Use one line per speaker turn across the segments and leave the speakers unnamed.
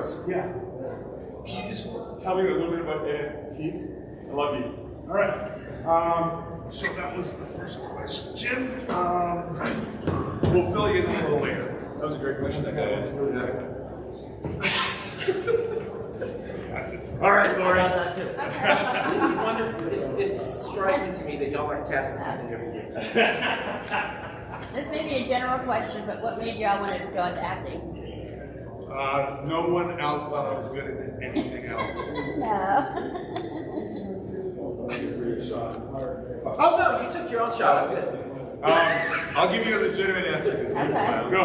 Zeros.
Yeah.
Can you just tell me a little bit about NFTs? I love you.
All right. So that was the first question. We'll fill you in a little later.
That was a great question. That guy asked.
All right, Lori.
It's wonderful. It's striking to me that y'all aren't casting something every day.
This may be a general question, but what made y'all want to go into acting?
No one else thought I was good at anything else.
No.
Oh no, you took your own shot. I'm good.
I'll give you a legitimate answer.
Okay.
Go.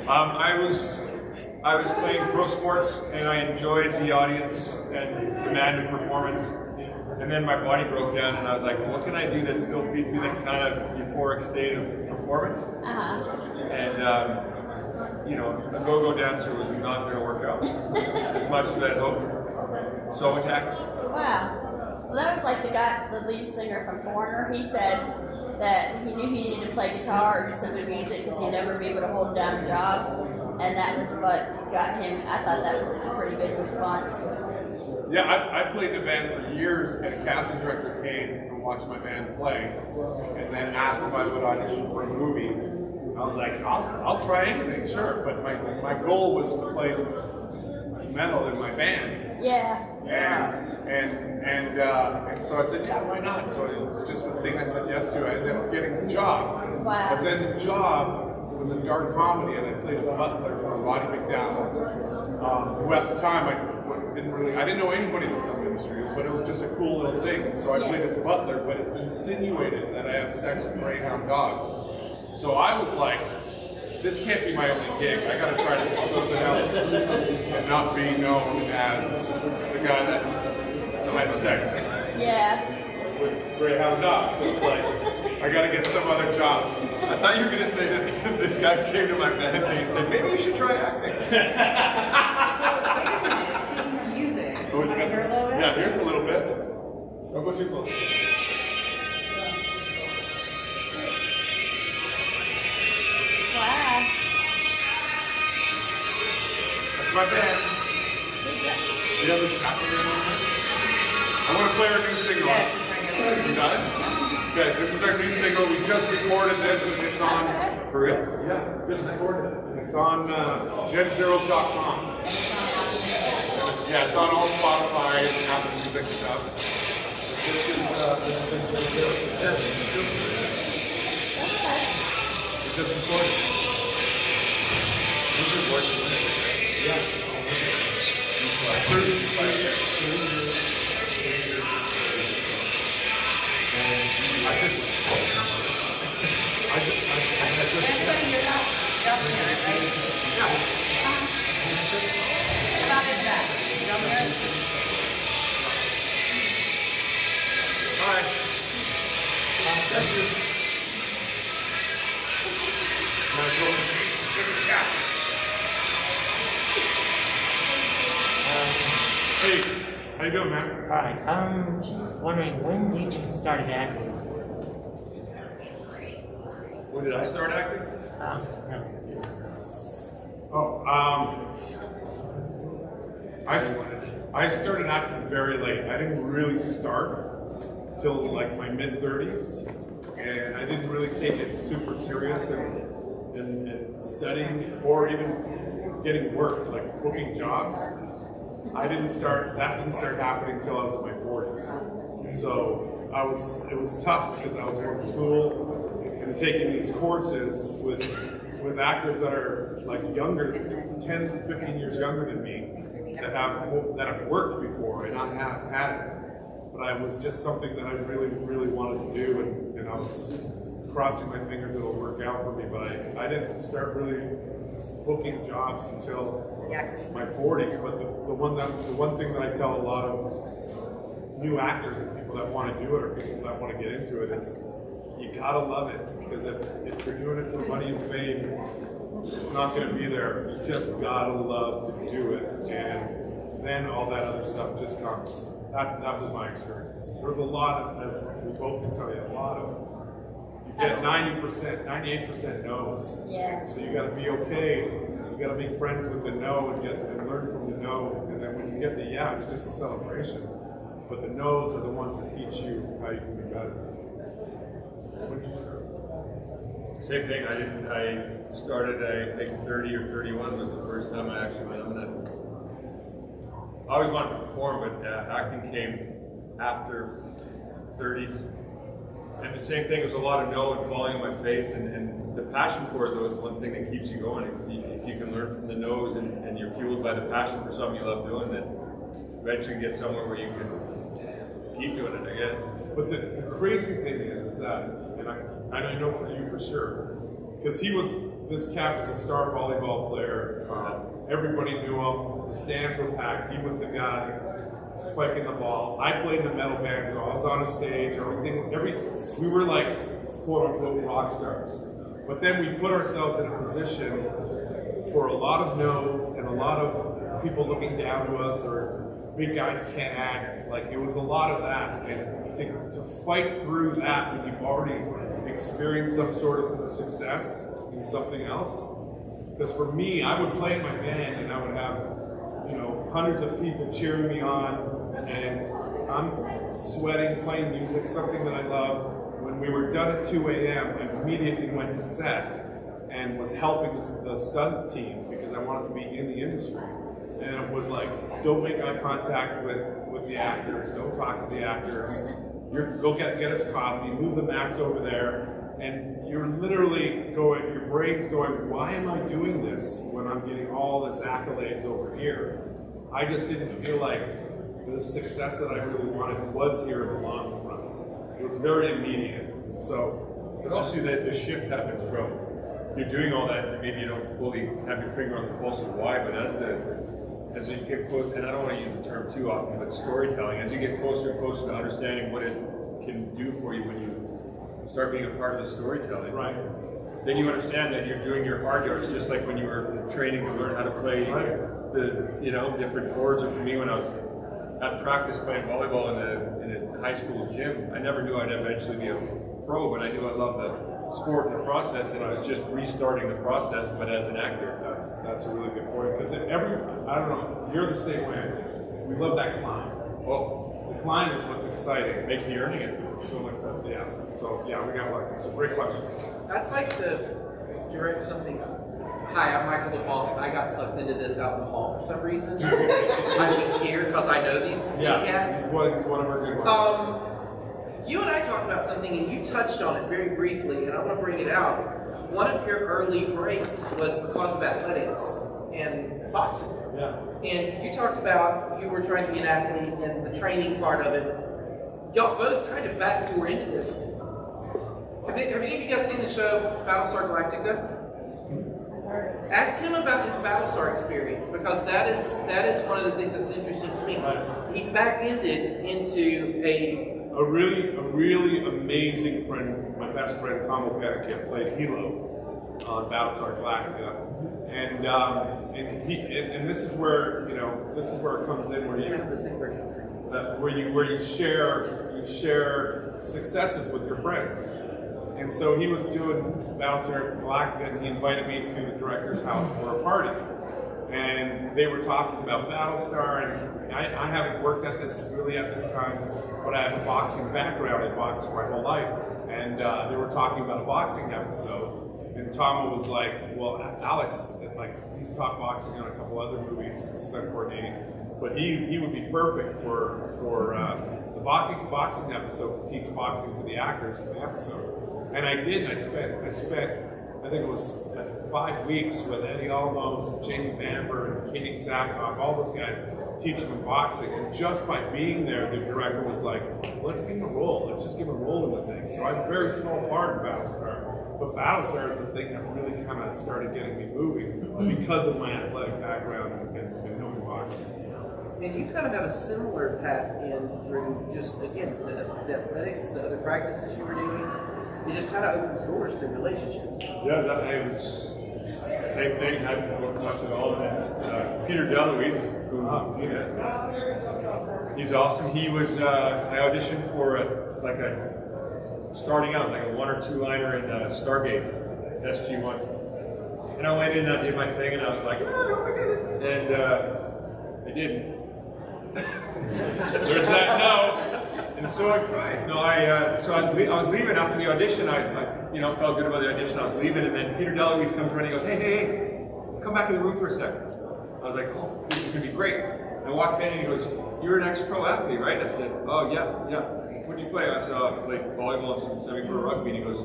I was playing pro sports and I enjoyed the audience and demanded performance. And then my body broke down and I was like, what can I do that still feeds me that kind of euphoric state of performance? And you know, the go-go dancer was not going to work out as much as I had hoped. So I went to acting.
Wow. Well, that was like the lead singer from Foreigner. He said that he knew he needed to play guitar or do something music because he'd never be able to hold down a job. And that was what got him. I thought that was a pretty good response.
Yeah, I played in a band for years, and a casting director came and watched my band play, and then asked if I would audition for a movie. I was like, I'll try anything, sure, but my goal was to play metal in my band.
Yeah.
And so I said, yeah, why not? So it was just the thing I said yes to. I ended up getting the job.
Wow.
But then the job was a dark comedy, and I played a butler for Roddy McDowell, who at the time I didn't know anybody in the film industry, but it was just a cool little thing. So I played as butler, but it's insinuated that I have sex with greyhound dogs. So I was like, this can't be my only gig. I gotta try to do something else and not be known as the guy that had sex with greyhound dogs. So it's like, I gotta get some other job. I thought you were gonna say that this guy came to my band and he said, maybe you should try acting.
Music.
Yeah, here's a little bit. Don't go too close.
Wow.
That's my band. You have a shot in there? I want to play our new single.
Yes, it's right here.
You got it? Okay, this is our new single. We just recorded this and it's on. For real? Yeah, just recorded it. It's on genzeros.com. Yeah, it's on all Spotify and Apple Music stuff. This is Gen Zeros. We just recorded. This is worship. Yeah. I just Hey, how you doing, man?
Hi, just wondering, when did you start acting?
When did I start acting?
No.
I started acting very late. I didn't really start till like my mid-30s, and I didn't really take it super serious and studying or even getting work, like booking jobs. That didn't start happening until I was in my 40s. So it was tough because I was going to school and taking these courses with actors that are like younger, 10, 15 years younger than me, that have worked before, and I haven't had it. But I was just something that I really, really wanted to do, and I was crossing my fingers it'll work out for me. But I didn't start really booking jobs until my 40s. But the one thing that I tell a lot of new actors and people that want to do it or people that want to get into it is you gotta love it, because if you're doing it for money and fame, it's not going to be there. You just gotta love to do it, and then all that other stuff just comes. That was my experience. There was a lot of, as we both can tell you, you get 90%, 98% no's.
Yeah.
So you gotta be okay you got to make friends with the no and learn from the no, and then when you get the yeah, it's just a celebration. But the no's are the ones that teach you how you can be better. When did you start?
Same thing. I started, I think 30 or 31 was the first time I actually went on that. I always wanted to perform, but acting came after 30s. And the same thing, was a lot of no and falling on my face, and the passion for it though is one thing that keeps you going. If you can learn from the no's and you're fueled by the passion for something you love doing, then eventually get somewhere where you can keep doing it, I guess.
But the crazy thing is that, and I know for you for sure, because this cat was a star volleyball player. Everybody knew him. The stands were packed. He was the guy spiking the ball. I played in the metal band, so I was on a stage. We were like quote unquote rock stars. But then we put ourselves in a position for a lot of no's and a lot of people looking down to us, or big guys can't act. Like, it was a lot of that, and to fight through that when you've already experienced some sort of success in something else. Because for me, I would play in my band and I would have, hundreds of people cheering me on, and I'm sweating, playing music, something that I love. When we were done at 2 a.m., I immediately went to set and was helping the stunt team because I wanted to be in the industry. And it was like, don't make eye contact with the actors, don't talk to the actors. Go get us coffee, move the mats over there, and you're literally going, your brain's going, why am I doing this when I'm getting all this accolades over here? I just didn't feel like the success that I really wanted was here in the long run. It was very immediate. So,
But also the shift happens from, you're doing all that, and maybe you don't fully have your finger on the pulse of why, but as you get close, and I don't want to use the term too often, but storytelling, as you get closer and closer to understanding what it can do for you when you start being a part of the storytelling,
right.
Then you understand that you're doing your hard yards, just like when you were training to learn how to play the different chords. Or for me, when I was at practice playing volleyball in a high school gym, I never knew I'd eventually be a pro, but I knew I loved the sport and the process, and I was just restarting the process, but as an actor.
That's a really good point, because I don't know, you're the same way. We love that climb.
Well,
the climb is what's exciting.
it makes the earning it so much fun.
Yeah. So yeah, we got lucky. It's a great question.
I'd like to direct something. Hi, I'm Michael DePaul. I got sucked into this out in the hall for some reason. I'm just here because I know these cats.
He's one of our good ones.
You and I talked about something, and you touched on it very briefly, and I want to bring it out. One of your early breaks was because of athletics and boxing.
Yeah.
And you talked about you were trying to be an athlete and the training part of it. Y'all both kind of backdoor into this. Have any of you guys seen the show Battlestar Galactica? Ask him about his Battlestar experience, because that is one of the things that's interesting to me. He back-ended into a
really amazing friend, my best friend Tom O'Panican, played Hilo on Battlestar Galactica, and this is where it comes in where you share successes with your friends. And so he was doing Battlestar Galactica, and he invited me to the director's house for a party. And they were talking about Battlestar, and I haven't worked at this time, but I have a boxing background. I boxed my whole life. And they were talking about a boxing episode, and Tom was like, well, Alex, he's taught boxing on a couple other movies, stunt coordinating, but he would be perfect for the boxing episode, to teach boxing to the actors for the episode. And I did. I spent I think it was 5 weeks with Eddie Olmos and Jamie Bamber and Katie Sackhoff, all those guys teaching them boxing. And just by being there, the director was like, let's give him a role. Let's just give him a role in the thing. So I'm a very small part of Battlestar. But Battlestar is the thing that really kind of started getting me moving because of my athletic background and knowing boxing.
And you kind of have a similar path in through just, again, the athletics, the other practices you were doing. It just kind of opens doors to relationships.
Yeah, it was same thing. I hadn't worked much at all. And Peter DeLuise, he's awesome. He was. I auditioned for starting out like a 1 or 2 liner in Stargate, SG1, And I went in and I did my thing, and I was like, oh my God. And I didn't. There's that no. And so I cried. No, so I was leaving after the audition. I felt good about the audition. I was leaving, and then Peter DeLuise comes running and goes, hey, come back in the room for a second. I was like, oh, this is going to be great. And I walked in and he goes, you're an ex-pro athlete, right? I said, oh, yeah. What do you play? I said, I played volleyball and some semi-pro rugby. And he goes,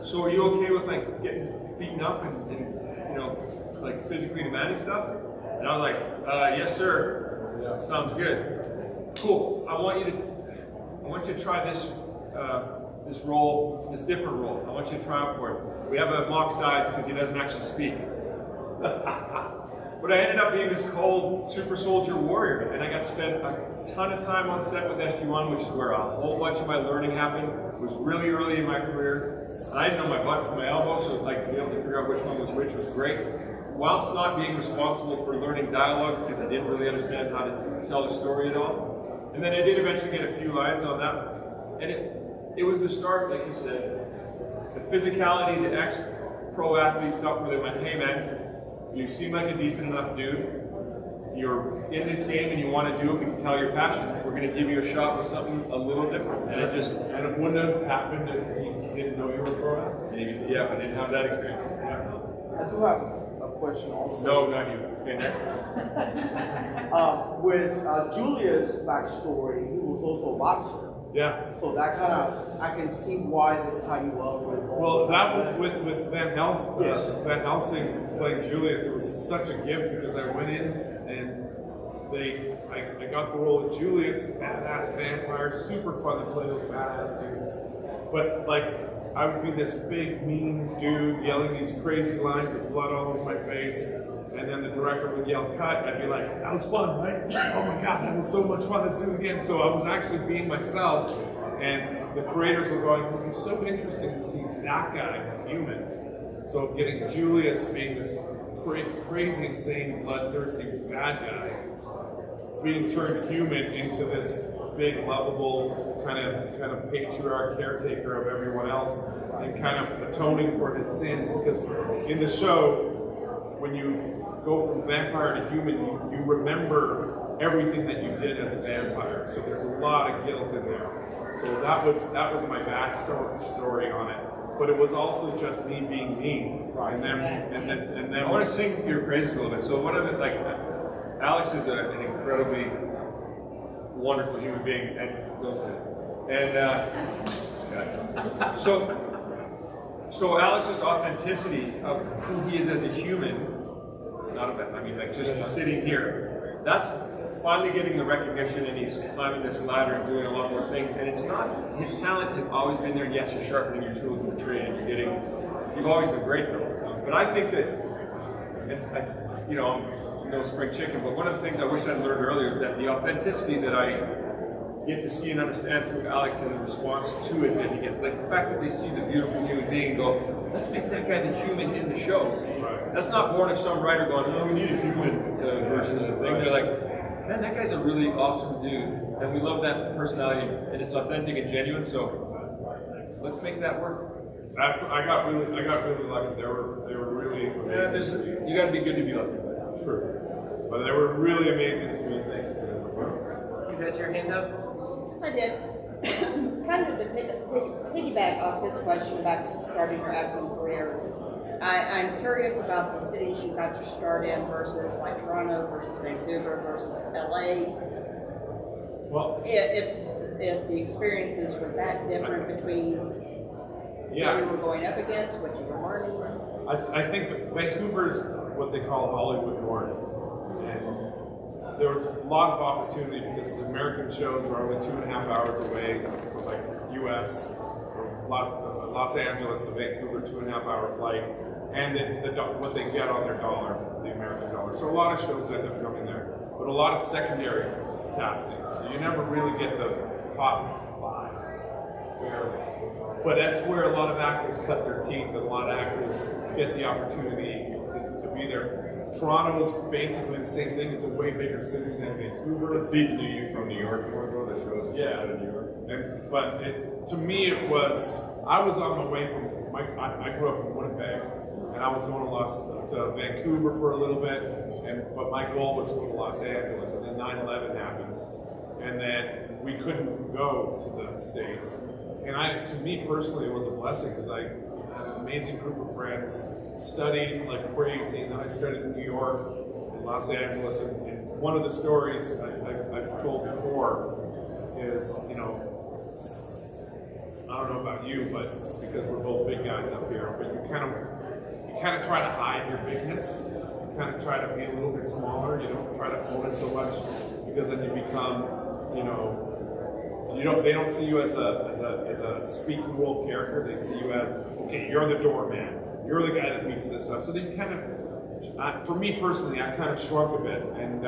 so are you okay with like getting beaten up and like physically demanding stuff? And I was like, yes, sir. Sounds good. Cool. I want you to try this role, this different role. I want you to try out for it. We have a mock sides because he doesn't actually speak. But I ended up being this cold super soldier warrior, and I got to spend a ton of time on set with SG1, which is where a whole bunch of my learning happened. It was really early in my career. And I didn't know my butt from my elbow, so like to be able to figure out which one was which was great. Whilst not being responsible for learning dialogue, because I didn't really understand how to tell the story at all. And then I did eventually get a few lines on that. And it was the start, like you said, the physicality, the ex-pro athlete stuff where they went, hey man, you seem like a decent enough dude. You're in this game and you want to do it, we can tell your passion. We're going to give you a shot with something a little different. And it wouldn't have happened if you didn't know you were a pro athlete. Maybe, yeah, if I didn't have that experience. Yeah.
I do have a question also.
No, not you. Okay, next.
With Julia's backstory, he was also a boxer.
Yeah.
So that kind of, I can see why they tie you up with.
Well, that was with Van Helsing.
Yes.
Van Helsing playing Julius. It was such a gift because I went in and I got the role of Julius, the badass vampire, super fun to play those badass dudes. But like, I would be this big, mean dude yelling these crazy lines with blood all over my face. And then the director would yell, cut. I'd be like, that was fun, right? Oh my God, that was so much fun. Let's do it again. So I was actually being myself. And the creators were going, it would be so interesting to see that guy as a human. So getting Julius being this crazy, insane, bloodthirsty bad guy, being turned human into this big, lovable, kind of patriarch caretaker of everyone else, and kind of atoning for his sins. Because in the show, when you go from vampire to human, you remember everything that you did as a vampire. So there's a lot of guilt in there. So that was my backstory on it. But it was also just me being me.
Right.
And then
I want to sing your praises a little bit. So one of the, like, Alex is an incredibly wonderful human being, so Alex's authenticity of who he is as a human, just sitting here, that's finally getting the recognition, and he's climbing this ladder and doing a lot more things. And it's not, his talent has always been there. Yes, you're sharpening your tools in the trade, and you've always been great though. But I think that, I'm no spring chicken, but one of the things I wish I'd learned earlier is that the authenticity that I get to see and understand through Alex and the response to it that he gets, like the fact that they see the beautiful human being and go, let's make that guy the human in the show. Right. That's not born of some writer going, oh, we need a human version of the thing. They're like, man, that guy's a really awesome dude, and we love that personality, and it's authentic and genuine. So let's make that work.
I got really lucky. They were really amazing.
Yeah, you got to be good to be lucky.
True. But they were really amazing to me.
You had your hand up?
I did. Kind of to piggyback off his question about starting your acting career. I'm curious about the cities you got your start in versus like Toronto versus Vancouver versus LA.
Well,
if the experiences were that different between what you were going up against, what you were learning.
I think Vancouver's what they call Hollywood North, and there was a lot of opportunity because the American shows are only 2.5 hours away from like U.S. or Los Angeles to Vancouver, 2.5 hour flight, and what they get on their dollar, the American dollar. So a lot of shows end up coming there, but a lot of secondary casting. So you never really get the top 5. But that's where a lot of actors cut their teeth, and a lot of actors get the opportunity to be there. Toronto is basically the same thing. It's a way bigger city than Vancouver.
It feeds you from New York more though, the shows out of New York.
But to me it was, I was on my way from, I grew up in Winnipeg, and I was going to Vancouver for a little bit, but my goal was to go to Los Angeles, and then 9/11 happened, and then we couldn't go to the States. And to me personally, it was a blessing because I had an amazing group of friends, studied like crazy, and then I studied in New York and Los Angeles. And one of the stories I've told before is, you know, I don't know about you, but because we're both big guys up here, but you kind of try to hide your bigness. You kind of try to be a little bit smaller. You don't try to own it so much because then you become, you know, they don't see you as a speaking role character. They see you as, okay, you're the doorman. You're the guy that beats this up. So they kind of, for me personally, I kind of shrunk a bit, and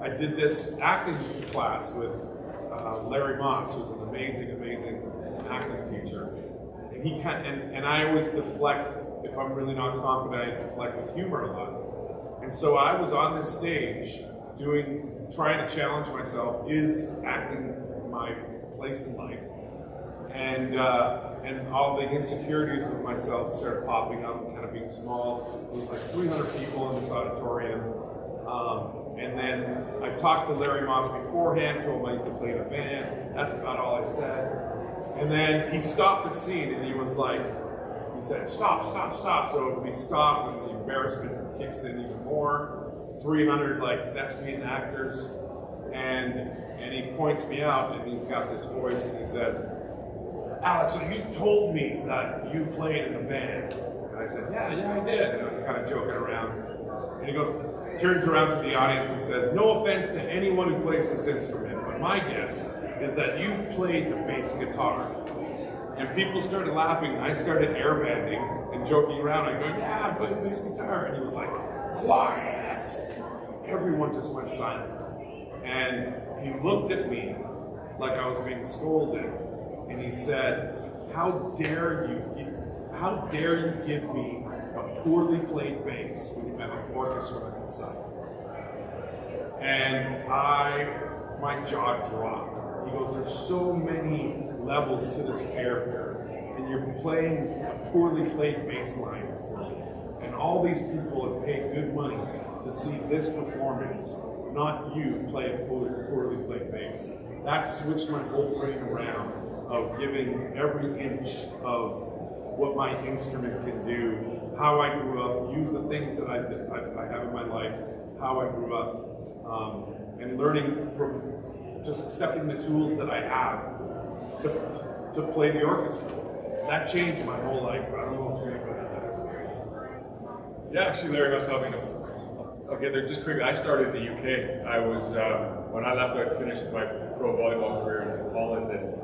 I did this acting class with Larry Moss, who's an amazing acting teacher. And I always deflect, if I'm really not confident, I deflect with humor a lot. And so I was on this stage trying to challenge myself, is acting my place in life? And all the insecurities of myself started popping up, kind of being small. It was like 300 people in this auditorium. And then I talked to Larry Moss beforehand, told him I used to play in a band. That's about all I said. And then he stopped the scene and he said, stop. So we stopped and the embarrassment kicks in even more. 300 like thespian actors. And he points me out and he's got this voice and he says, Aleks, so you told me that you played in a band. And I said, yeah, I did. And I'm kind of joking around. And he turns around to the audience and says, no offense to anyone who plays this instrument, but my guess is that you played the bass guitar. And people started laughing, and I started airbanding and joking around. I go, yeah, I play the bass guitar. And he was like, quiet. Everyone just went silent. And he looked at me like I was being scolded, and he said, how dare you give me a poorly played bass when you have an orchestra inside? And my jaw dropped. He goes, there's so many levels to this character, and you're playing a poorly played bass line for me. And all these people have paid good money to see this performance, not you play a poorly played bass. That switched my whole brain around of giving every inch of what my instrument can do, how I grew up, use the things that I have in my life, how I grew up, and learning from just accepting the tools that I have to play the orchestra. So that changed my whole life. I don't know if you're about that.
Yeah, actually, Larry Moss helped me. Okay, they're just quick. I started in the UK. I was when I left, I finished my pro volleyball career in Holland, and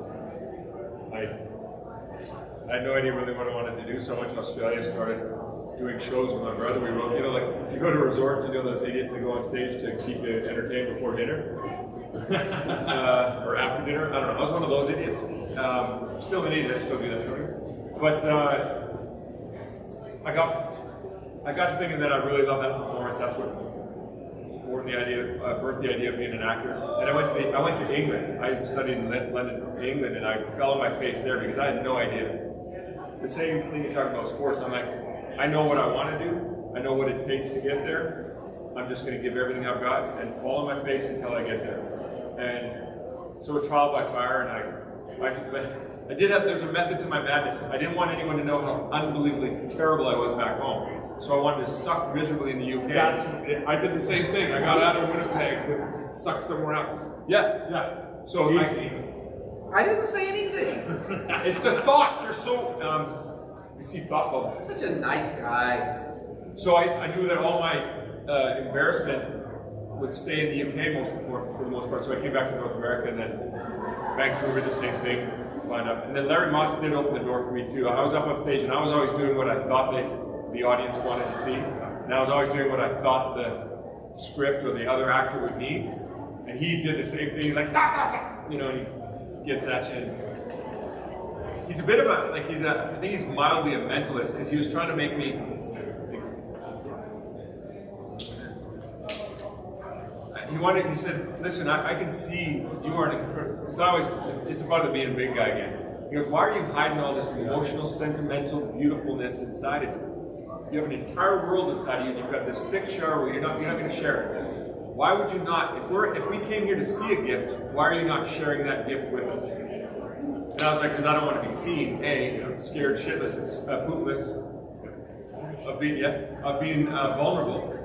I had no idea really what I wanted to do. So I went to Australia, started doing shows with my brother. We wrote, you know, like if you go to resorts, you know those idiots that go on stage to keep you entertained before dinner or after dinner. I don't know. I was one of those idiots. Still an idiot. I still do that, don't you? But I got to thinking that I really loved that performance. That's what birthed the idea of being an actor. And I went to England. I studied in London, England, and I fell on my face there because I had no idea. The same thing you're talking about sports. I'm like, I know what I want to do. I know what it takes to get there. I'm just going to give everything I've got and fall on my face until I get there. And so it was trial by fire, and there's a method to my madness. I didn't want anyone to know how unbelievably terrible I was back home. So I wanted to suck miserably in the UK.
I did the same thing. I got out of Winnipeg to suck somewhere else.
Yeah. So
I didn't say anything.
It's the thoughts. They're so, you see thought bubbles.
Such a nice guy.
So I knew that all my embarrassment would stay in the UK for the most part. So I came back to North America, and then Vancouver, the same thing, lined up. And then Larry Moss did open the door for me too. I was up on stage, and I was always doing what I thought the audience wanted to see. And I was always doing what I thought the script or the other actor would need. And he did the same thing. He's like, stop, you know, and he gets at you. And he's a bit of I think he's mildly a mentalist, because he was trying to make me, he said, listen, I can see you are an incredible, because it's about the being a big guy again. He goes, why are you hiding all this emotional, sentimental beautifulness inside of you? You have an entire world inside of you, and you've got this thick shell where you're not going to share it. Why would you not? If we came here to see a gift, why are you not sharing that gift with us? And I was like, because I don't want to be seen. I'm scared shitless, bootless of being vulnerable.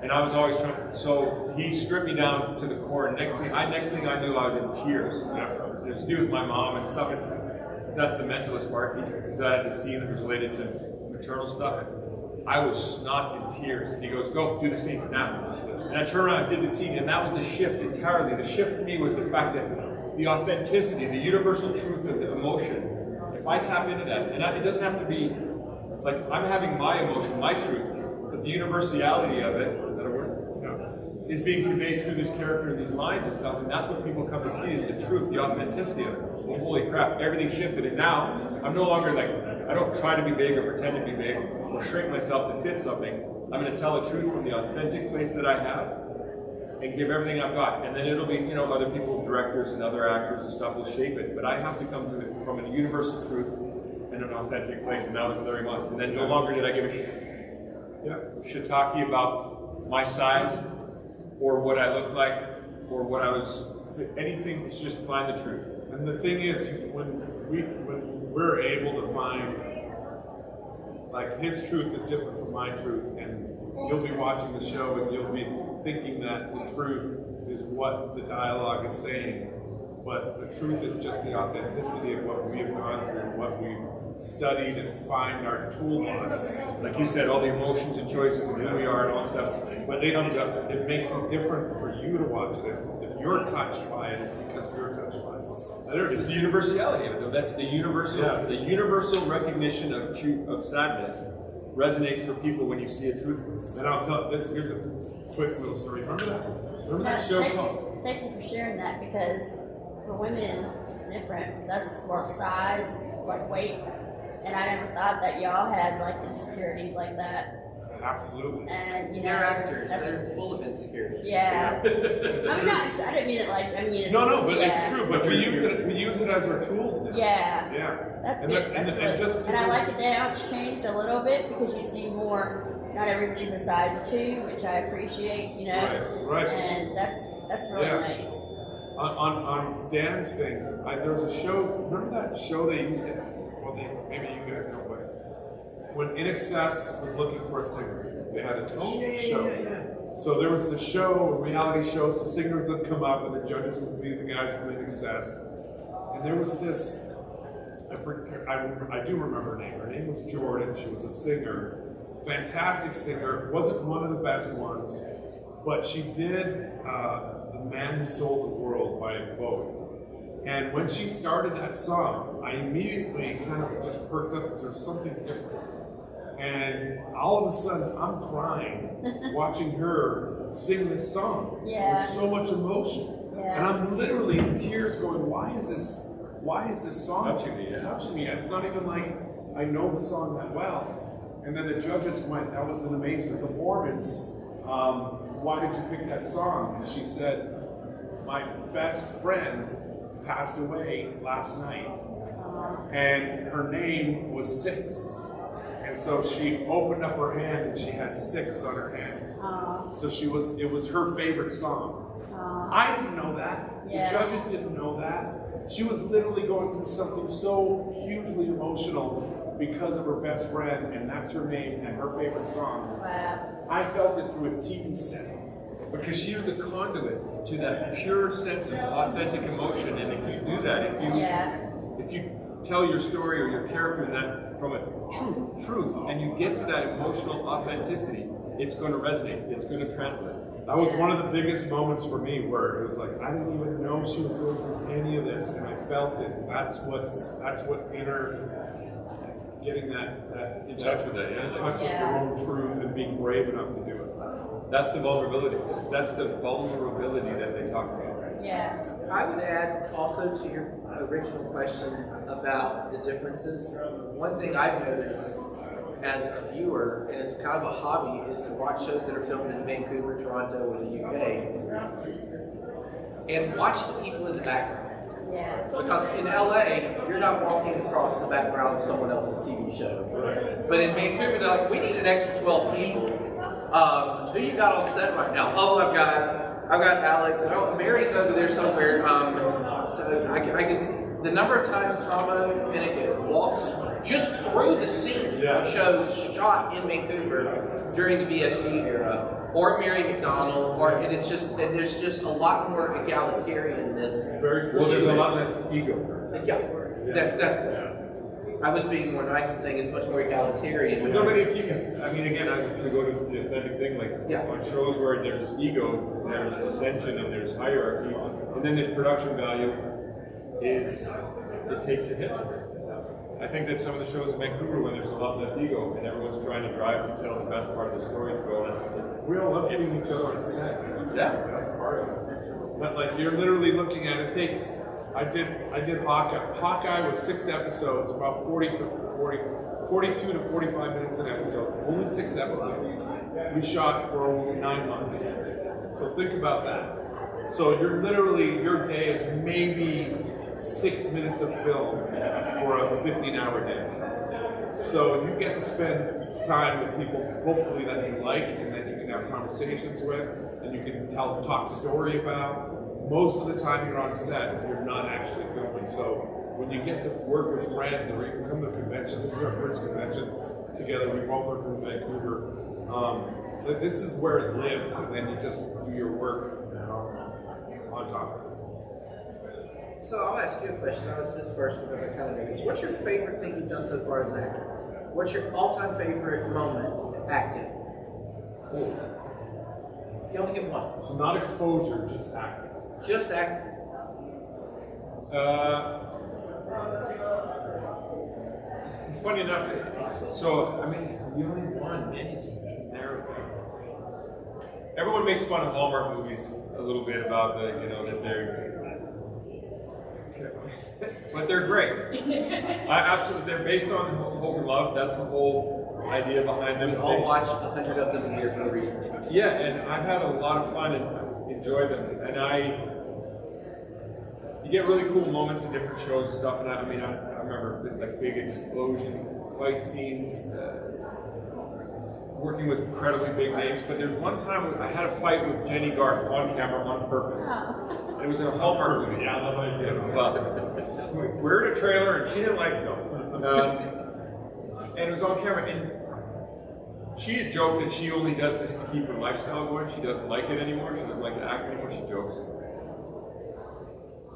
And I was always trying. So he stripped me down to the core. And next thing I knew, I was in tears. It was to do with my mom and stuff. And that's the mentalist part, because I had this scene that was related to maternal stuff. And I was not in tears. And he goes, "Go do the scene now." And I turned around and did the scene, and that was the shift entirely. The shift for me was the fact that the authenticity, the universal truth of the emotion, if I tap into that, and it doesn't have to be, like, I'm having my emotion, my truth, but the universality of it, is that a word? Is being conveyed through this character and these lines and stuff, and that's what people come to see is the truth, the authenticity of it. Well, holy crap, everything shifted, and now, I'm no longer like, I don't try to be big or pretend to be big, or shrink myself to fit something. I'm going to tell the truth from the authentic place that I have and give everything I've got. And then it'll be, other people, directors and other actors and stuff will shape it. But I have to come from a universal truth and an authentic place, and that was Larry Moss. And then no longer did I give a shiitake about my size or what I look like or what I was, anything. It's just find the truth.
And the thing is, when we're able to find, like, his truth is different from my truth, and you'll be watching the show and you'll be thinking that the truth is what the dialogue is saying, but the truth is just the authenticity of what we have gone through, what we've studied and find our toolbox.
Like you said, all the emotions and choices and who we are and all that stuff.
But it makes it different for you to watch it. If you're touched by it, it's because you're touched by it.
It's the universality of it, though. That's the universal recognition of sadness resonates for people when you see a truth.
And I'll tell this. Here's a quick little story. Remember that show called?
Thank you for sharing that, because for women it's different. That's more size, like weight, and I never thought that y'all had like insecurities like that.
Absolutely.
And
They're actors. They're full of insecurity.
Yeah. I didn't mean it like. I mean.
No, but
yeah.
it's true. But we use it as our tools now.
Yeah.
Yeah.
That's good. And I like it now. It's changed a little bit because you see more. Not everybody's a size 2, which I appreciate.
Right.
And that's really nice.
On Dan's thing, there was a show. Remember that show they used to? Well, maybe you guys know, but when In Excess was looking for a singer, they had a show. Yeah. So there was the show, a reality show. So singers would come up, and the judges would be the guys from In Excess. And there was this. I do remember her name. Her name was Jordan. She was a singer. Fantastic singer, wasn't one of the best ones, but she did The Man Who Sold the World by Bowie. And when she started that song, I immediately kind of just perked up because there's something different. And all of a sudden, I'm crying watching her sing this song.
Yeah.
With so much emotion.
Yeah.
And I'm literally in tears going, why is this song
touching me?
It's not even like I know the song that well. And then the judges went, that was an amazing performance. Why did you pick that song? And she said, my best friend passed away last night. And her name was 6. And so she opened up her hand and she had 6 on her hand. So it was her favorite song. I didn't know that.
Yeah.
The judges didn't know that. She was literally going through something so hugely emotional because of her best friend, and that's her name and her favorite song.
Wow.
I felt it through a TV set.
Because she was the conduit to that pure sense of authentic emotion, and if you do that, if you tell your story or your character in that from a truth, and you get to that emotional authenticity, it's going to resonate. It's going to translate.
That was one of the biggest moments for me, where it was like I didn't even know she was going through any of this, and I felt it. That's what inner. Getting that
in touch with that,
in touch with your own truth and being brave enough to do it.
That's the vulnerability. That's the vulnerability that they talk about.
Yeah.
I would add also to your original question about the differences. One thing I've noticed as a viewer, and it's kind of a hobby, is to watch shows that are filmed in Vancouver, Toronto, or the UK, and watch the people in the background.
Yeah.
Because in LA, you're not walking across the background of someone else's TV show. But in Vancouver, they're like, we need an extra 12 people. Who you got on set right now? Oh, I've got Alex. Oh, Mary's over there somewhere. So I can see the number of times Tomo Finnegan walks just through the scene of shows shot in Vancouver during the VSG era, or Mary McDonald, and there's just a lot more egalitarianness.
Very true.
Well, there's a lot less ego.
Yeah, definitely. I was being more nice and saying it's much more egalitarian.
No, but if I mean, again, to go to the authentic thing, like on shows where there's ego, there's dissension, and there's hierarchy, and then the production value it takes a hit. I think that some of the shows in Vancouver, when there's a lot less ego, and everyone's trying to drive to tell the best part of the story to go,
We all love seeing each other on set.
Yeah.
That's part of it. But like you're literally looking at it takes. I did Hawkeye. Hawkeye was 6 episodes, about 42 to 45 minutes an episode. Only 6 episodes. We shot for almost 9 months. So think about that. So you're literally, your day is maybe 6 minutes of film for a 15-hour day. So you get to spend time with people, hopefully that you like, and that you can have conversations with, and you can talk story about. Most of the time you're on set, you're not actually filming. So when you get to work with friends or even come to a convention, this is our first convention together, we both are from Vancouver. This is where it lives, and then you just do your work on top of it.
So I'll ask you a question. I'll ask this first because I kind of know this. What's your favorite thing you've done so far as an actor? What's your all-time favorite moment acting? You only get one.
So not exposure, just acting.
Just acting.
It's funny enough. So I mean, the only one, man, it's narrow. Everyone makes fun of Hallmark movies a little bit about that they're, but they're great. Absolutely, they're based on hope and love. That's the whole idea behind them.
We all watch 100 of them a year for a reason.
Yeah, and I've had a lot of fun and enjoyed them, and you get really cool moments in different shows and stuff, and I remember like big explosion fight scenes, working with incredibly big names, but there's one time I had a fight with Jenny Garth on camera on purpose. And it was a Hallmark movie. Yeah, I love it. Well, we're in a trailer, and she didn't like them. And it was on camera, and she had joked that she only does this to keep her lifestyle going. She doesn't like it anymore. She doesn't like to act anymore. She jokes.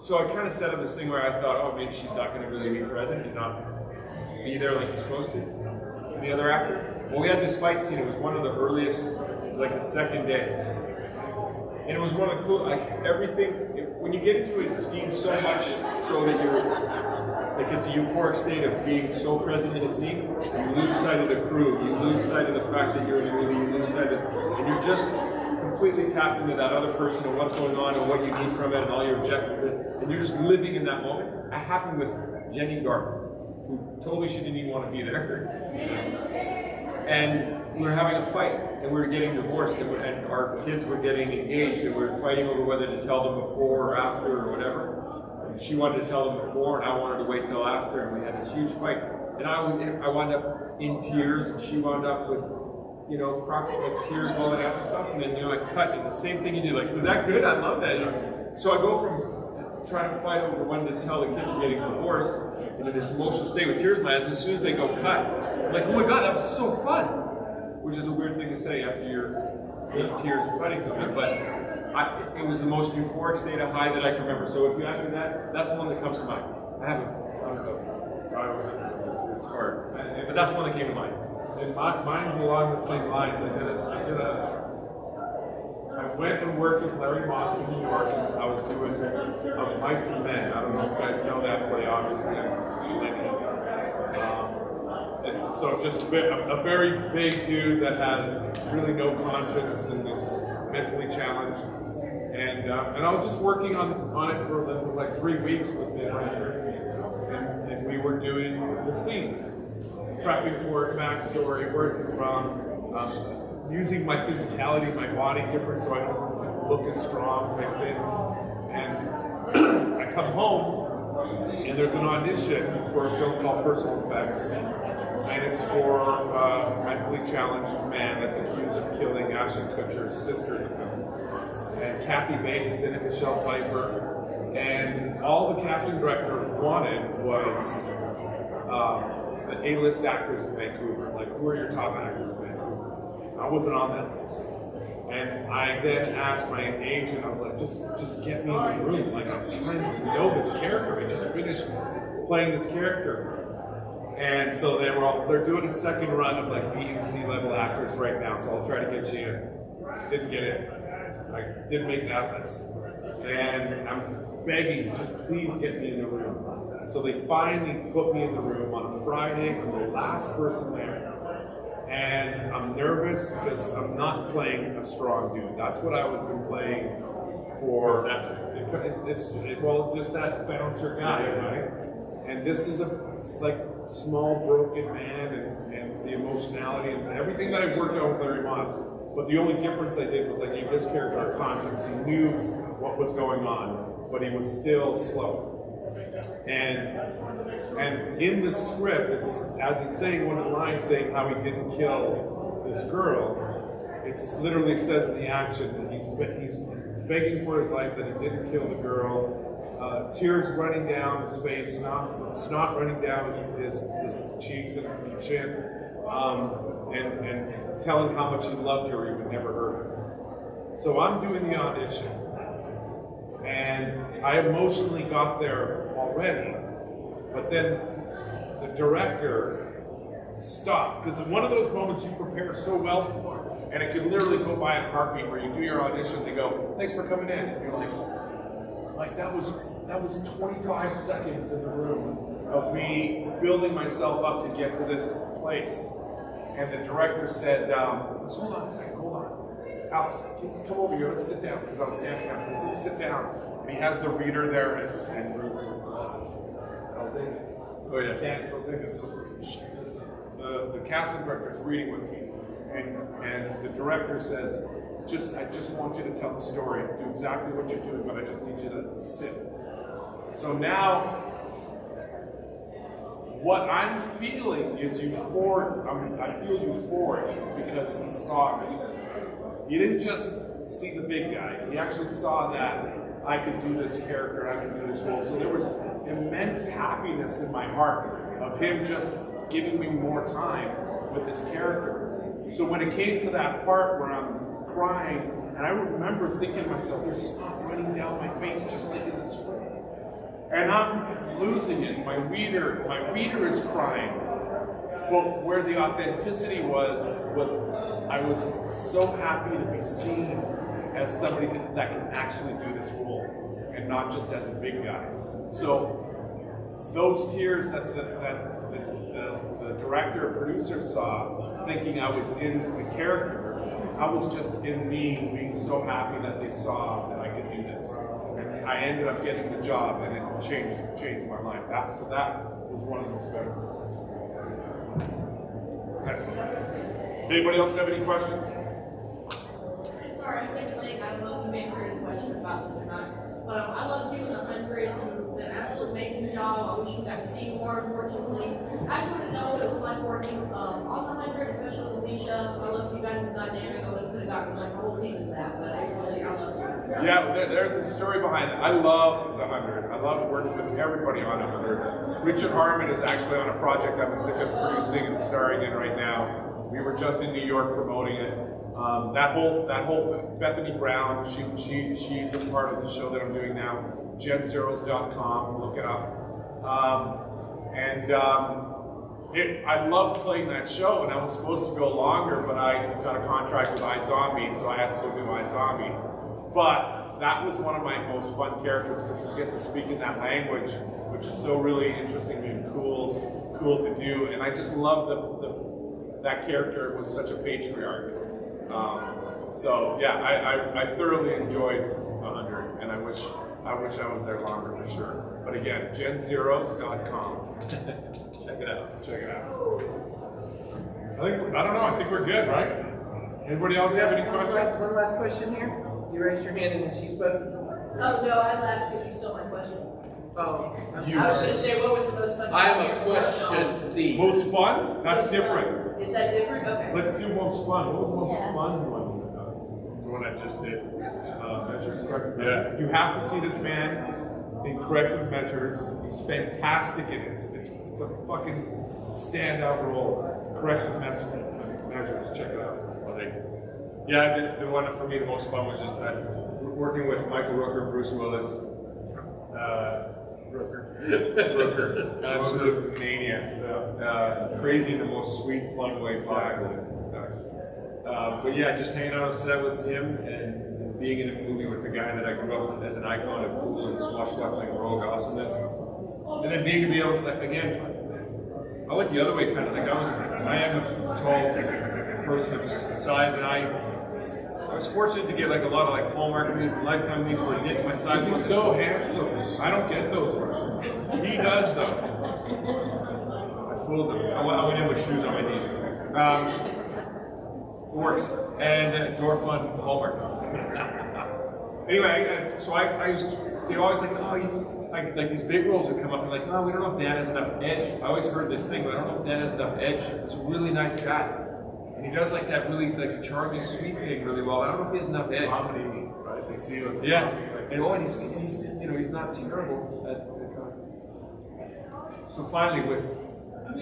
So I kind of set up this thing where I thought, oh, maybe she's not going to really be present and not be there like you're supposed to for the other actor. Well, we had this fight scene. It was one of the earliest. It was like the second day, and it was one of the cool. Like everything, when you get into a scene so much, so that you're like it's a euphoric state of being so present in a scene, you lose sight of the crew. You lose sight of the fact that you're in a movie. You lose sight of, and you're just completely tapped into that other person and what's going on and what you need from it and all your objectives, and you're just living in that moment. It happened with Jenny Garth, who told me she didn't even want to be there. And we were having a fight, and we were getting divorced, and our kids were getting engaged, and we were fighting over whether to tell them before or after or whatever. And she wanted to tell them before, and I wanted to wait till after, and we had this huge fight. And I wound up in tears, and she wound up with like tears welling up and stuff, and then I cut, and the same thing you do, like, was that good? I love that. So I go from trying to fight over when to tell the kids we're getting divorced into this emotional state with tears in my eyes, and as soon as they go cut, I'm like, oh my god, that was so fun! Which is a weird thing to say after you're in tears and fighting something, but it was the most euphoric state of high that I can remember. So if you ask me that, that's the one that comes to mind. I don't know. It's hard. But that's the one that came to mind.
And mine's along the same lines. I went and worked with Larry Moss in New York, and I was doing Mice and Men. I don't know if you guys know that play, obviously. And so just a very big dude that has really no conscience and is mentally challenged. And I was just working on it for it was like 3 weeks with him, and we were doing the scene. Prepping for it, backstory, where's it from, using my physicality, my body different so I don't look as strong type thing. And I I come home, and there's an audition for a film called Personal Effects, and it's for a mentally challenged man that's accused of killing Ashton Kutcher's sister in the film. And Kathy Bates is in it, Michelle Pfeiffer, and all the casting director wanted was the A-list actors in Vancouver. Like, who are your top actors in Vancouver? I wasn't on that list. And I then asked my agent, I was like, just get me in the room. Like, I'm trying to know this character. I just finished playing this character. And so they're doing a second run of like B and C level actors right now, so I'll try to get you in. Didn't get in. I didn't make that list. And I'm begging, just please get me in the room. So they finally put me in the room on a Friday. I'm the last person there. And I'm nervous because I'm not playing a strong dude. That's what I would be playing for. Well, just that bouncer guy, right? And this is a small broken man and the emotionality and everything that I worked on with Larry Moss. But the only difference I did was I gave this character a conscience. He knew what was going on, but he was still slow. And in the script, it's as he's saying one of the lines saying how he didn't kill this girl, it literally says in the action that he's begging for his life, that he didn't kill the girl. Tears running down his face, snot running down his cheeks and chin, and telling how much he loved her, he would never hurt her. So I'm doing the audition, and I emotionally got there already, but then the director stopped, because in one of those moments you prepare so well for, and it could literally go by a heartbeat where you do your audition, they go, thanks for coming in, and you're like that was 25 seconds in the room of me building myself up to get to this place. And the director said, hold on a second, hold on. Alex, come over here, let's sit down, because I was standing down. Let's sit down. And he has the reader there, and Bruce, I was in it. Oh yeah. Yes, I was in it. So the casting director is reading with me, and the director says, I just want you to tell the story, do exactly what you're doing, but I just need you to sit. So now, what I'm feeling is euphoric. I feel euphoric because he saw me. He didn't just see the big guy. He actually saw that I could do this character, I could do this role. So there was immense happiness in my heart of him just giving me more time with this character. So when it came to that part where I'm crying, and I remember thinking to myself, there's snot running down my face just like in this room. And I'm losing it. My reader is crying. But where the authenticity was I was so happy to be seen as somebody that can actually do this role, and not just as a big guy. So those tears that the director or producer saw, thinking I was in the character, I was just in me being so happy that they saw that I could do this. And I ended up getting the job, and it changed my life. So that was one of the most better. Excellent. Anybody else have any questions?
Sorry, I'm getting late. I don't know if you answered any question about this or not. But I love doing the 100. It's an absolute amazing job. I wish you got to see more, unfortunately. I just want to know what it was like working on the 100, especially with Alicia. I love you guys' dynamic. I could have gotten like a whole season of that, but I love you.
Yeah, there's a story behind it. I love the 100. I love working with everybody on 100. Richard Harmon is actually on a project I'm producing and starring in right now. We were just in New York promoting it. That whole Bethany Brown, she's a part of the show that I'm doing now. genzeros.com, look it up. I love playing that show, and I was supposed to go longer, but I got a contract with iZombie, so I had to go do iZombie. But that was one of my most fun characters because you get to speak in that language, which is so really interesting and cool to do. And I just love that character was such a patriarch. So yeah, I thoroughly enjoyed 100, and I wish I was there longer for sure. But again, genzeros.com. Check it out. I don't know. I think we're good, right? Anybody else have any questions?
One last question here. You raised your hand and then she spoke.
Oh, no, I laughed because you stole my question.
Oh,
I was going to say, what was the most fun?
I am a question thief.
Most fun? That's
Most
different.
fun. Is that different? Okay.
Let's do most fun. What was the most
Yeah.
fun one?
The one I just did.
Measures, corrective measures. You have to see this man in corrective measures. He's fantastic in it. It's a fucking standout role. Corrective measures. Check it out.
Well, thank you. Yeah, the one for me the most fun was just working with Michael Rooker and Bruce Willis. Rooker. Absolute mania. Crazy in the most sweet, fun way possible. But yeah, just hanging out on set with him and being in a movie with a guy that I grew up as an icon of cool and swashbuckling rogue awesomeness. And then being to be able to, like, again, I went the other way kind of. Like I am a tall person of size, and I was fortunate to get like a lot of like Hallmark movies and Lifetime movies where my size
He's
was
so handsome. I don't get those ones. He does though.
I fooled them. I went in with shoes on my knees. It works. And door fun Hallmark. Anyway, so I used. They always like, oh, like these big roles would come up and like, oh, we don't know if Dan has enough edge. I always heard this thing, but I don't know if Dan has enough edge. He's a really nice guy, and he does like that really like charming, sweet thing really well. I don't know if he has enough edge.
Comedy, right? They see us.
Yeah, and he's he's not terrible at So finally, with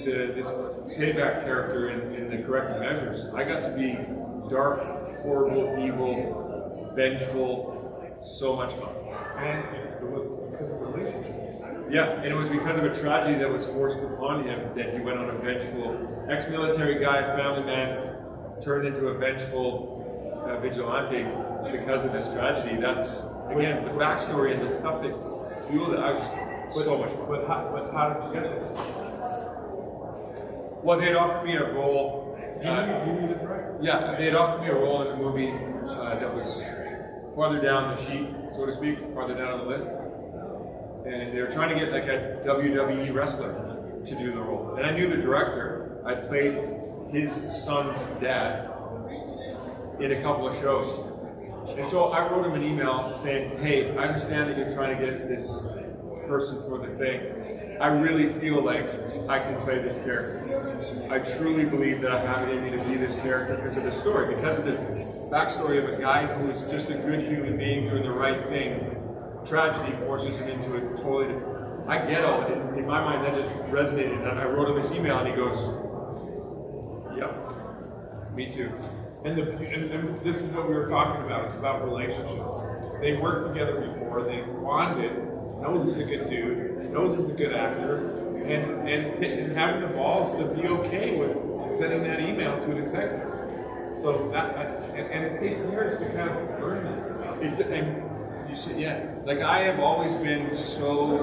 this payback character in the corrective measures, I got to be dark, horrible, evil, vengeful. So much fun.
And it was because of relationships.
Yeah, and it was because of a tragedy that was forced upon him that he went on a vengeful ex-military guy, family man, turned into a vengeful vigilante because of this tragedy. That's, again, the backstory and the stuff that fueled it. I was just so much fun.
But how did you get there?
Well, they had offered me a role.
You need it right.
Yeah, they had offered me a role in a movie that was farther down the sheet, so to speak, farther down on the list. And they were trying to get like a WWE wrestler to do the role. And I knew the director. I played his son's dad in a couple of shows. And so I wrote him an email saying, hey, I understand that you're trying to get this person for the thing. I really feel like I can play this character. I truly believe that I have it in me to be this character because of the story, because of the backstory of a guy who is just a good human being doing the right thing. Tragedy forces him into a totally different. I get all it. In my mind, that just resonated. And I wrote him this email, and he goes, "Yep, me too."
And this is what we were talking about. It's about relationships. They worked together before. They bonded. Knows he's a good dude. Knows he's a good actor. And having the balls to be okay with sending that email to an executive. So and it takes years to kind of learn this.
And you see, yeah, like I have always been so,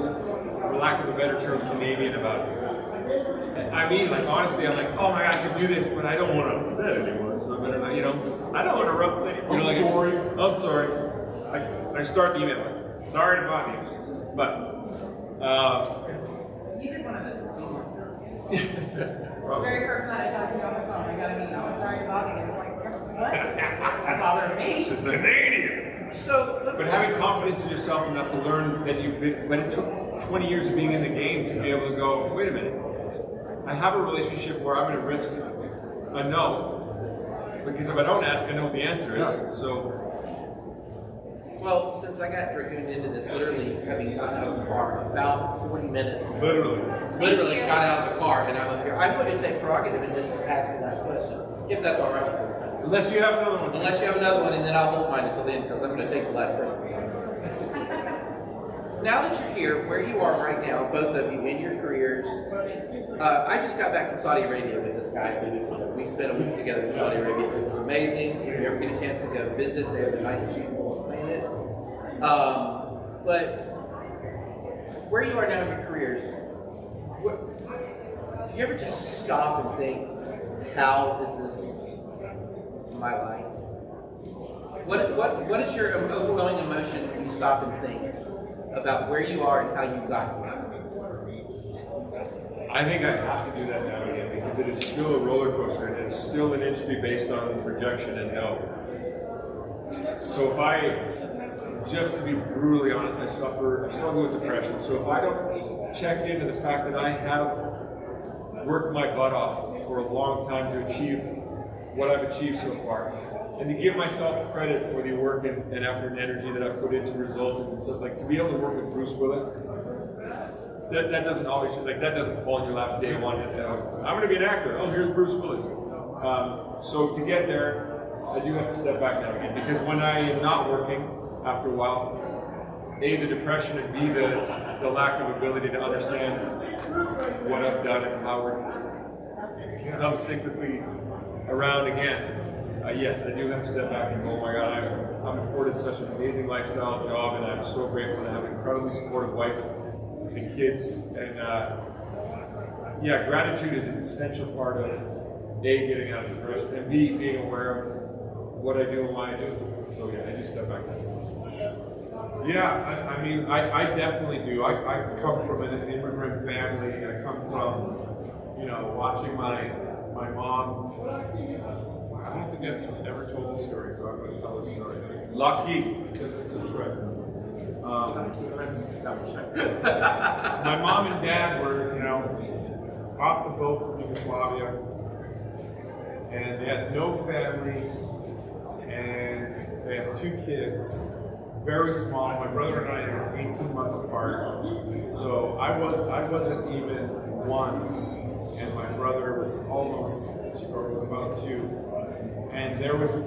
for lack of a better term, Canadian about it. I mean, like honestly, I'm like, oh my God, I can do this, but I don't want to upset anyone. So I better not, I don't want to ruffle anyone. I'm sorry. I start the email like, sorry to bother you, but
You did one of those. The very first night I talked to you on the phone, I got an email. I'm sorry to bother you. I'm like, what? That bothered me.
just Canadian. But having confidence in yourself enough to learn that but it took 20 years of being in the game to be able to go, wait a minute, I have a relationship where I'm going to risk a no, because if I don't ask, I know what the answer is. So,
Well, since I got dragooned into this, literally having gotten out of the car about 40 minutes.
Literally
Got out of the car and I'm up here. I'm going to take prerogative and just ask the last question, if that's all right with you.
unless you have another one.
Unless you have another one, and then I'll hold mine until the end because I'm going to take the last question. Now that you're here, where you are right now, both of you in your careers, I just got back from Saudi Arabia with this guy. We spent a week together in Saudi Arabia. It was amazing. If you ever get a chance to go visit, they're the nicest people on the planet. But where you are now in your careers, do you ever just stop and think, how is this my life? What is your overwhelming emotion when you stop and think about where you are and how you got here?
I think I have to do that now again because it is still a roller coaster and it's still an industry based on projection and no. So if I just to be brutally honest, I struggle with depression. So if I don't check into the fact that I have worked my butt off for a long time to achieve what I've achieved so far, and to give myself credit for the work and effort and energy that I've put into results and stuff, like to be able to work with Bruce Willis, that doesn't always, like that doesn't fall in your lap day one. I'm going to be an actor. Oh, here's Bruce Willis. So to get there, I do have to step back now again, because when I am not working, after a while, A, the depression, and B, the lack of ability to understand what I've done and how we're come cyclically around again. Yes, I do have to step back and go, oh my God, I'm afforded such an amazing lifestyle and job, and I'm so grateful to have an incredibly supportive wife and kids. And yeah, gratitude is an essential part of A, getting out of depression, and B, being aware of what I do and why I do it. So yeah, I do step back.
Yeah, I mean, I definitely do. I come from an immigrant family. I come from, watching my mom. I don't think I've ever told this story, so I'm going to tell this story.
Lucky.
Because it's a trip. My mom and dad were, off the boat from Yugoslavia, and they had no family, and they had 2 kids, very small. My brother and I are 18 months apart, so I wasn't even 1, and my brother was about 2. And there was a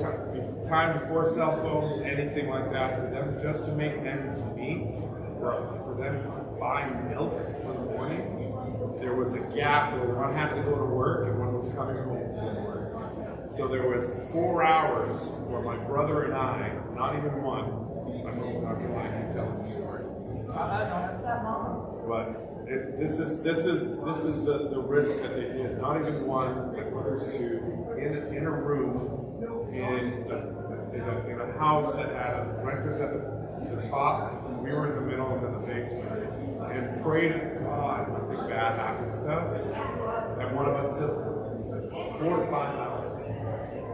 time before cell phones, anything like that, for them just to make ends meet, for them to buy milk for the morning. There was a gap where one had to go to work and one was coming home from work. So there was 4 hours where my brother and I, not even one, my mom's not gonna like me telling the story. But this is the risk that they did. Not even one, but there's 2 in a room in a house that had renters at the top. We were in the middle and in the basement, and pray to God nothing bad happens to us. And one of us does 4 to 5 hours.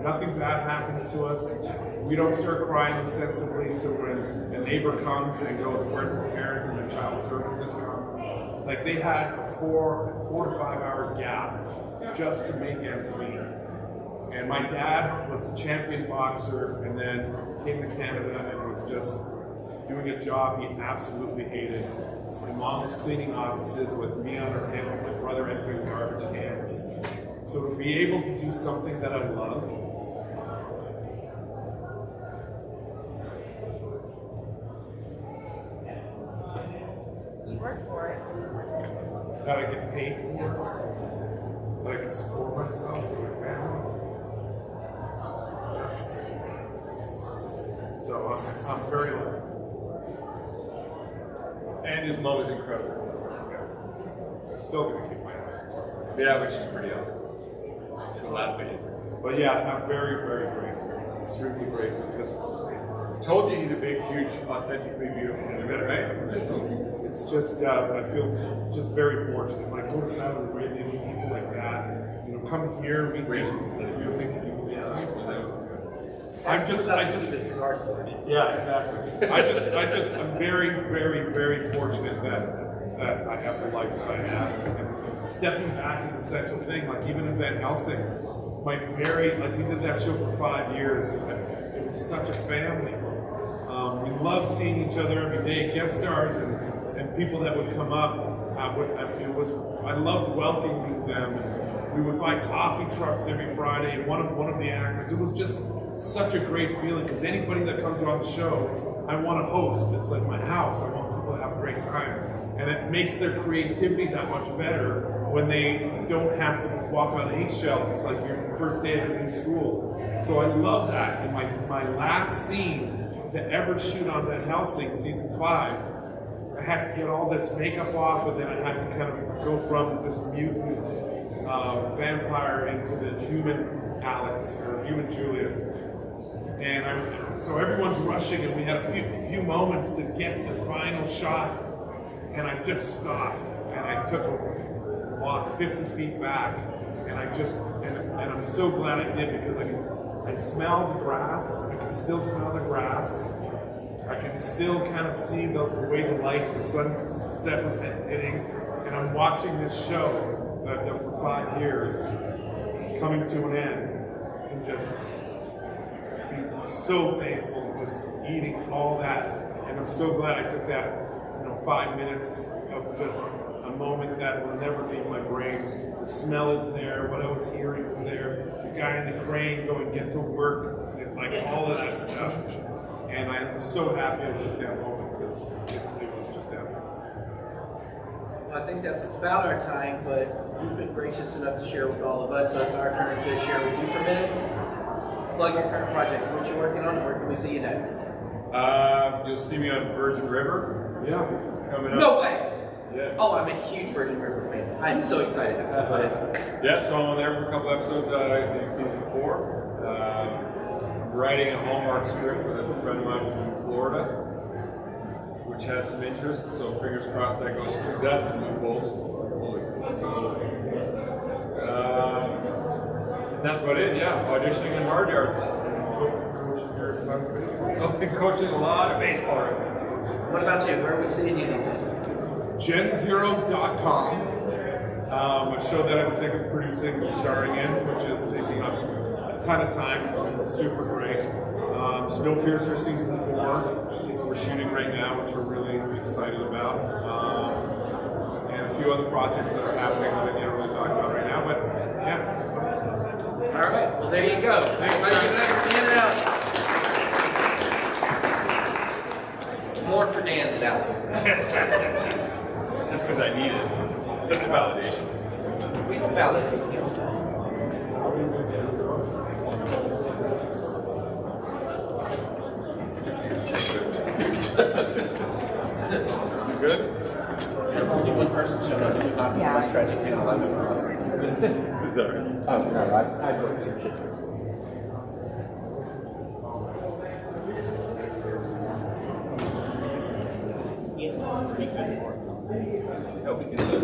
Nothing bad happens to us. We don't start crying insensibly. So when a neighbor comes and goes, "Where's the parents?" and the child services come, like they had a 4 to 5 hour gap just to make ends meet. And my dad was a champion boxer, and then came to Canada and was just doing a job he absolutely hated. My mom was cleaning offices with me on her hip, and my brother emptying garbage cans. So to be able to do something that I love,
You work for it.
that I get paid for, that I can support myself and my family. So I'm very lucky.
And his mom is incredible.
I'm still gonna kick my ass.
Yeah, but she's pretty awesome. She'll laugh at you.
But yeah, I'm very, very grateful. Extremely grateful because
Told you he's a big, huge, authentically beautiful human, right?
it's just I feel just very fortunate. When I go to Saudi Arabia, meet people like that, come here, meet I just, yeah, exactly. I'm very, very, very fortunate that I have the life that I have. And stepping back is an essential thing. Like even in Van Helsing, we did that show for 5 years. It was such a family. We loved seeing each other every day, guest stars and people that would come up. I loved welcoming them. And we would buy coffee trucks every Friday. And one of the actors, it was just such a great feeling because anybody that comes on the show, I want to host. It's like my house. I want people to have a great time, and it makes their creativity that much better when they don't have to walk on eggshells. It's like your first day at a new school. So I love that. In my last scene to ever shoot on Van Helsing, season 5. I had to get all this makeup off, and then I had to kind of go from this mutant vampire into the human Alex, or human Julius. And so everyone's rushing, and we had a few moments to get the final shot, and I just stopped, and I took a walk 50 feet back, and and I'm so glad I did because I smell the grass, I can still smell the grass, I can still kind of see the way the light, the sunset was hitting, and I'm watching this show that for 5 years coming to an end, and just being so thankful, just eating all that, and I'm so glad I took that, 5 minutes of just a moment that will never leave my brain. The smell is there, what I was hearing was there, the guy in the crane going, get to work, and like all of that stuff. And I'm so happy I took that moment because it was just epic.
Well, I think that's about our time, but you've been gracious enough to share with all of us, so it's our turn to share with you for a minute. Plug your current projects, what you're working on, and where can we see you next?
You'll see me on Virgin River.
Yeah.
Coming up.
No way!
Yeah.
Oh, I'm a huge Virgin River fan. I'm so excited about it.
Yeah, so I'm on there for a couple episodes in season 4. I'm writing a Hallmark script with a friend of mine from Florida, which has some interest, so fingers crossed that goes through, because that's some loopholes. Holy cool. And that's about it, yeah. Auditioning in hard yards. I've been coaching a lot of baseball.
What about you? Where are we seeing you these days?
GenZeros.com, a show that I'm executive producing and starring in, which is taking up a ton of time. It's been super great. Snowpiercer season 4, we're shooting right now, which we're really excited about. And a few other projects that are happening that I can't really talk about right now, but yeah.
All right, well, there you go. Thanks for being out. More for Dan than Alex.
Just because I need it. That's the validation.
We don't validate you.
You good?
And only one person showed up. It was not the most tragic panel I've ever run.
Is that right?
Oh, no, I've worked some shit.
Help me get it.